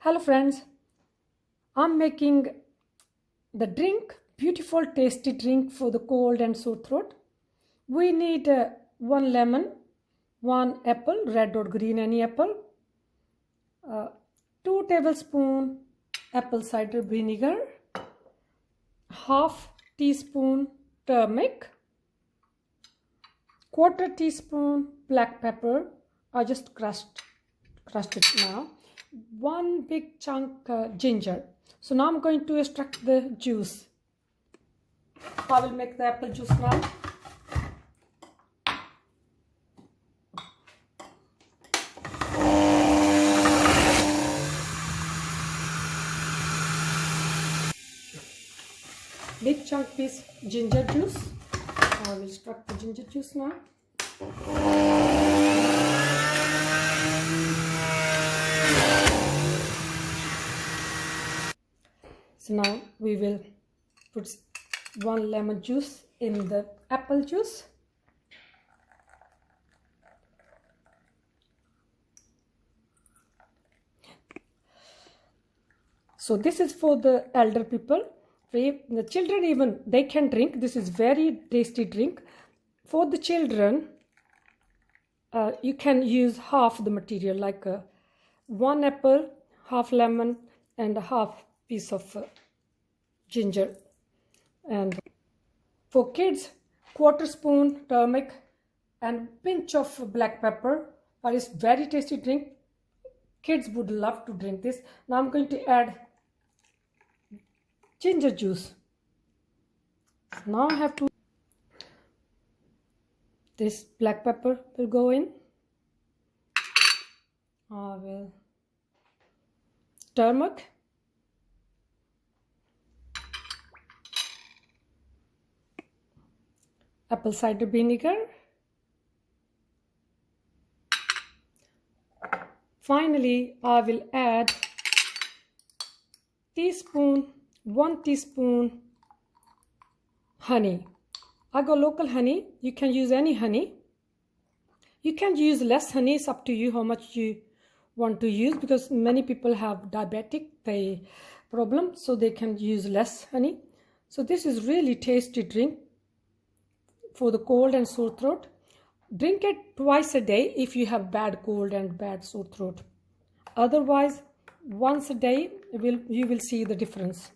Hello friends, I'm making the drink, beautiful tasty drink for the cold and sore throat. We need 1 lemon, 1 apple, red or green any apple, 2 tablespoons apple cider vinegar, half teaspoon turmeric, quarter teaspoon black pepper. I just crushed it now. 1 big chunk ginger. So now I'm going to extract the juice. I will make the apple juice now. Big chunk piece ginger juice. I will extract the ginger juice now. So now we will put 1 lemon juice in the apple juice. So this is for the elder people. The children even, they can drink. This is very tasty drink. For the children, you can use half the material, like 1 apple, half lemon, and a half piece of ginger. And for kids, quarter spoon turmeric and pinch of black pepper. It's very tasty drink. Kids would love to drink this. Now I'm going to add ginger juice. Now I have to, this black pepper will go in. I will turmeric, apple cider vinegar, finally I will add 1 teaspoon honey. I got local honey. You can use any honey. You can use less honey. It's up to you how much you want to use, because many people have diabetic problem, so they can use less honey. So this is really tasty drink for the cold and sore throat. Drink it twice a day if you have bad cold and bad sore throat. Otherwise, once a day you will see the difference.